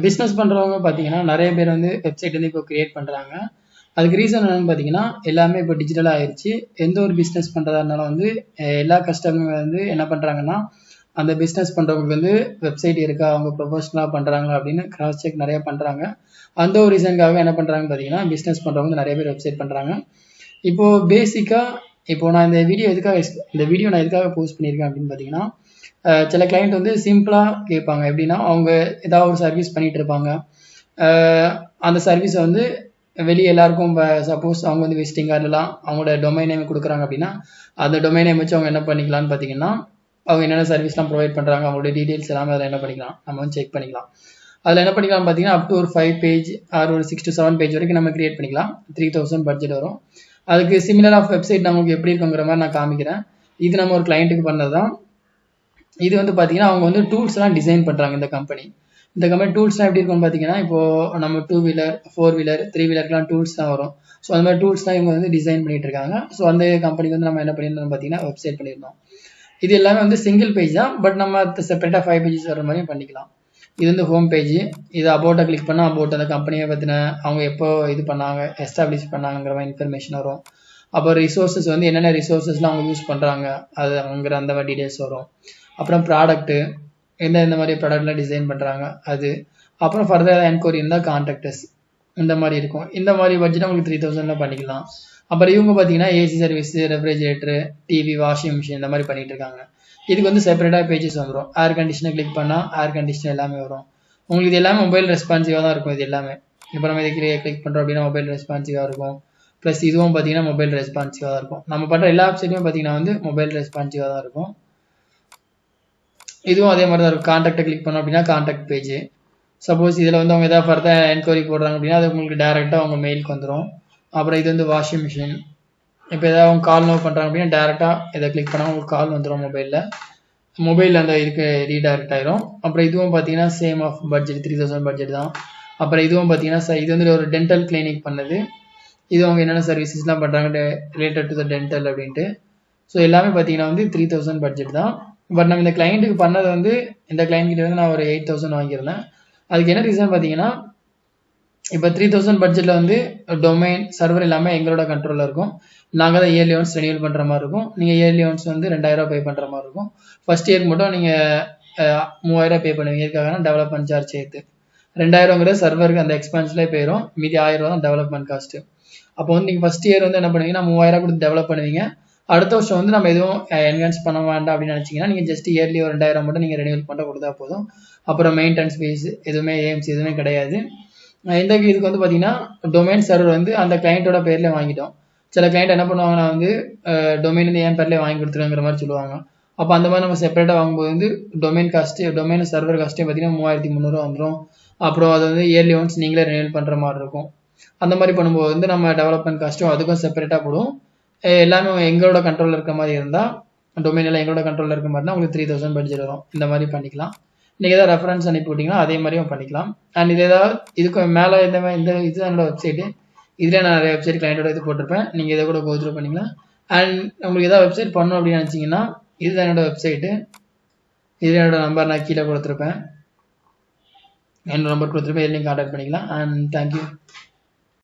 Business பண்ணுறவங்க பார்த்தீங்கன்னா நிறைய பேர் வந்து வெப்சைட் வந்து இப்போ கிரியேட் பண்ணுறாங்க. அதுக்கு ரீசன் என்னென்னு பார்த்தீங்கன்னா எல்லாமே இப்போ டிஜிட்டலாக ஆயிடுச்சு. எந்த ஒரு பிஸ்னஸ் பண்ணுறதா இருந்தாலும் வந்து எல்லா கஸ்டமர் வந்து என்ன பண்ணுறாங்கன்னா அந்த பிஸ்னஸ் பண்ணுறவங்களுக்கு வந்து வெப்சைட் இருக்கா, அவங்க ப்ரொஃபஷனலாக பண்ணுறாங்க அப்படின்னு கிராஸ் செக் நிறையா பண்ணுறாங்க. அந்த ஒரு ரீசனுக்காக என்ன பண்ணுறாங்கன்னு பார்த்தீங்கன்னா பிஸ்னஸ் பண்ணுறவங்க நிறைய பேர் வெப்சைட் பண்ணுறாங்க. இப்போது பேசிக்காக நான் இந்த வீடியோ நான் எதுக்காக போஸ்ட் பண்ணியிருக்கேன் அப்படின்னு பார்த்தீங்கன்னா சில கிளைண்ட் வந்து சிம்பிளாக கேட்பாங்க. எப்படின்னா அவங்க ஏதாவது ஒரு சர்வீஸ் பண்ணிகிட்டு இருப்பாங்க. அந்த சர்வீஸை வந்து வெளியே எல்லாருக்கும் சப்போஸ் அவங்க வந்து விசிட்டிங் கார்டெலாம் அவங்களோட டொமைன் நேம் கொடுக்குறாங்க அப்படின்னா அந்த டொமைன் நேம் வச்சு அவங்க என்ன பண்ணிக்கலாம்னு பார்த்தீங்கன்னா அவங்க என்னென்ன சர்வீஸ்லாம் ப்ரொவைட் பண்ணுறாங்க அவங்களோட டீட்டெயில்ஸ் எல்லாமே அதில் என்ன பண்ணிக்கலாம், நம்ம வந்து செக் பண்ணிக்கலாம். அதில் என்ன பண்ணிக்கலாம் பார்த்தீங்கன்னா அப் டு ஒரு 5 பேஜ் ஆர் ஒரு 6 to 7 பேஜ் வரைக்கும் நம்ம கிரியேட் பண்ணிக்கலாம். 3000 பட்ஜெட் வரும். அதுக்கு சிமிலர் ஆஃப் வெப்சைட் நமக்கு எப்படி இருக்குங்கிற மாதிரி நான் காமிக்கிறேன். இது நம்ம ஒரு கிளைண்ட்டுக்கு பண்ணது தான். இது வந்து பார்த்தீங்கன்னா அவங்க வந்து டூல்ஸ்லாம் டிசைன் பண்ணுறாங்க. இந்த கம்பெனி டூல்ஸ்லாம் எப்படி இருக்கும்னு பார்த்தீங்கன்னா இப்போது நம்ம 2 வீலர் 4 வீலர் 3 வீலருக்குலாம் டூல்ஸ் தான் வரும். ஸோ அந்த மாதிரி டூல்ஸ் தான் இவங்க வந்து டிசைன் பண்ணிட்டு இருக்காங்க. ஸோ அந்த கம்பெனிக்கு வந்து நம்ம என்ன பண்ணியிருந்தோம் பார்த்தீங்கன்னா வெப்சைட் பண்ணியிருந்தோம். இது எல்லாமே வந்து சிங்கிள் பேஜ் தான். பட் நம்ம செப்பரேட்டாக 5 பேஜஸ் வர மாதிரியும் பண்ணிக்கலாம். இது வந்து ஹோம் பேஜ். இது அபவுட்டை கிளிக் பண்ணால் அபவுட் அந்த கம்பெனியை பற்றின அவங்க எப்போ இது பண்ணாங்க, எஸ்டாப்ளிஷ் பண்ணாங்கிற மாதிரி இன்ஃபர்மேஷன் வரும். அப்புறம் ரிசோர்ஸஸ் வந்து என்னென்ன ரிசோர்ஸஸ்லாம் அவங்க யூஸ் பண்ணுறாங்க அது அவங்கிற அந்த மாதிரி டீட்டெயில்ஸ் வரும். அப்புறம் ப்ராடக்ட்டு இந்த மாதிரி ப்ராடக்ட்லாம் டிசைன் பண்ணுறாங்க அது. அப்புறம் ஃபர்தர் என்கொயரி இருந்தால் கான்டாக்டர்ஸ் இந்த மாதிரி இருக்கும். இந்த மாதிரி பட்ஜெட் உங்களுக்கு 3000 பண்ணிக்கலாம். அப்புறம் இவங்க பார்த்தீங்கன்னா AC service, refrigerator, TV, washing machine இந்த மாதிரி பண்ணிட்டு இருக்காங்க. இதுக்கு வந்து செப்பரேட்டாக பேஜஸ் வந்துடும். ஏர் கண்டிஷனை கிளிக் பண்ணால் ஏர் கண்டிஷன் எல்லாமே வரும். உங்களுக்கு இது எல்லாமே மொபைல் ரெஸ்பான்சிவாக தான் இருக்கும். இது எல்லாமே இப்போ நம்ம இதுக்கு கிளிக் பண்ணுறோம் அப்படின்னா மொபைல் ரெஸ்பான்சிவாக இருக்கும். ப்ளஸ் இதுவும் பார்த்தீங்கன்னா மொபைல் ரெஸ்பான்சிவாக தான் இருக்கும். நம்ம பண்ணுற எல்லா வெப்சைட்லையும் பார்த்தீங்கன்னா வந்து மொபைல் ரெஸ்பான்சிவாக தான் இருக்கும். இதுவும் அதே மாதிரி தான் இருக்கும். கான்டாக்டை கிளிக் பண்ணோம் அப்படின்னா கான்டாக்ட் பேஜ். சப்போஸ் இதில் வந்து அவங்க எதாவது ஃபர்தர் என்கொயரி போடுறாங்க அப்படின்னா அது உங்களுக்கு டேரெக்டாக அவங்க மெயிலுக்கு வந்துடும். அப்புறம் இது வந்து வாஷிங் மிஷின். இப்போ எதாவது அவங்க கால் நோ பண்ணுறாங்க அப்படின்னா டேரெக்டாக இதை கிளிக் பண்ணால் உங்களுக்கு கால் வந்துடும். மொபைலில் அந்த இதுக்கு ரீடைரக்ட் ஆயிரும். அப்புறம் இதுவும் பார்த்தீங்கன்னா சேம் ஆஃப் பட்ஜெட் 3000 பட்ஜெட் தான். அப்புறம் இதுவும் பார்த்தீங்கன்னா இது வந்து ஒரு டென்டல் கிளினிக் பண்ணது. இது அவங்க என்னென்ன சர்வீசஸ்லாம் பண்ணுறாங்க ரிலேட்டட் டு த டென்டல் அப்படின்ட்டு. ஸோ எல்லாமே பார்த்தீங்கன்னா வந்து 3000 பட்ஜெட் தான். பட் நம்ம இந்த கிளைண்ட்டுக்கு பண்ணது வந்து இந்த கிளைண்ட் கிட்ட வந்து நான் ஒரு 8000 வாங்கியிருந்தேன். அதுக்கு என்ன ரீசன் பார்த்தீங்கன்னா இப்போ 3000 பட்ஜெட்டில் வந்து டொமைன் சர்வர் எல்லாமே எங்களோட கண்ட்ரோலில் இருக்கும். நாங்கள் தான் இயர்லி ஒன்ஸ் ரெனியூல் பண்ணுற மாதிரி இருக்கும். நீங்கள் இயர்லி ஒன்ஸ் வந்து 2000 பே பண்ணுற மாதிரி இருக்கும். ஃபர்ஸ்ட் இயருக்கு மட்டும் நீங்கள் 3000 பே பண்ணுவீங்க. எதுக்காகனா டெவலப்மெண்ட் சார்ஜ் சேர்த்து 2000ங்கிறது சர்வருக்கு அந்த எக்ஸ்பென்ஸ்லேயே போயிடும். மீதி 1000 தான் டெவலப்மெண்ட் காஸ்ட்டு. அப்போ வந்து நீங்கள் ஃபஸ்ட் இயர் வந்து என்ன பண்ணுவீங்கன்னா 3000 கொடுத்து டெவலப் பண்ணுவீங்க. அடுத்த வருஷம் வந்து நம்ம எதுவும் என்ஹான்ஸ் பண்ண வேண்டாம் அப்படின்னு நினச்சிங்கன்னா நீங்கள் ஜஸ்ட் இயர்லி ஒரு 2000 மட்டும் நீங்கள் ரெனியூல் பண்ண கொடுத்தா போதும். அப்புறம் மெயின்டெனன்ஸ் ஃபீஸ் எதுவுமே ஏஎம்சி எதுவுமே கிடையாது. இந்த இதுக்கு வந்து பார்த்தீங்கன்னா டொமைன் சர்வர் வந்து அந்த கிளைண்ட்டோட பேர்லேயே வாங்கிட்டோம். சில கிளைண்ட் என்ன பண்ணுவாங்கன்னா வந்து டொமைன் வந்து என் பேர்லேயே வாங்கி கொடுத்துருங்கிற மாதிரி சொல்லுவாங்க. அப்போ அந்த மாதிரி நம்ம செப்பரேட்டாக வாங்கும்போது வந்து டொமைன் சர்வர் காஸ்ட்டே பார்த்தீங்கன்னா 3300 வந்துடும். அப்புறம் அது வந்து இயர்லி ஒன்ஸ் நீங்களே ரெனியூல் பண்ணுற மாதிரி இருக்கும். அந்த மாதிரி பண்ணும்போது வந்து நம்ம டெவலப்மெண்ட் காஸ்ட்டும் அதுக்கும் செப்பரேட்டாக போடும். எல்லாமே எங்களோட கண்ட்ரோலில் இருக்க மாதிரி இருந்தால் டொமைன் எல்லாம் எங்களோட கண்ட்ரோலில் இருக்க மாதிரி தான் உங்களுக்கு 3000 பட்ஜெட் வரும். இந்த மாதிரி பண்ணிக்கலாம். நீங்கள் ஏதாவது ரெஃபரன்ஸ் அனுப்பி விட்டிங்கன்னா அதே மாதிரியும் பண்ணிக்கலாம். அண்ட் இது ஏதாவது இதுக்கு மேலே இந்த இது என்னோட வெப்சைட்டு. இதில் நான் நிறைய வெப்சைட் கிளைண்டோட இது போட்டிருப்பேன். நீங்கள் இதை கூட கோத்ரூ பண்ணிக்கலாம். அண்ட் உங்களுக்கு ஏதாவது வெப்சைட் பண்ணணும் அப்படின்னு நினச்சிங்கன்னா இதுதான் என்னோட வெப்சைட்டு. இதில் என்னோட நம்பர் நான் கீழே கொடுத்துருப்பேன். என்னோட நம்பர் கொடுத்துருப்பேன். எதுலையும் கான்டாக்ட் பண்ணிக்கலாம். And thank you.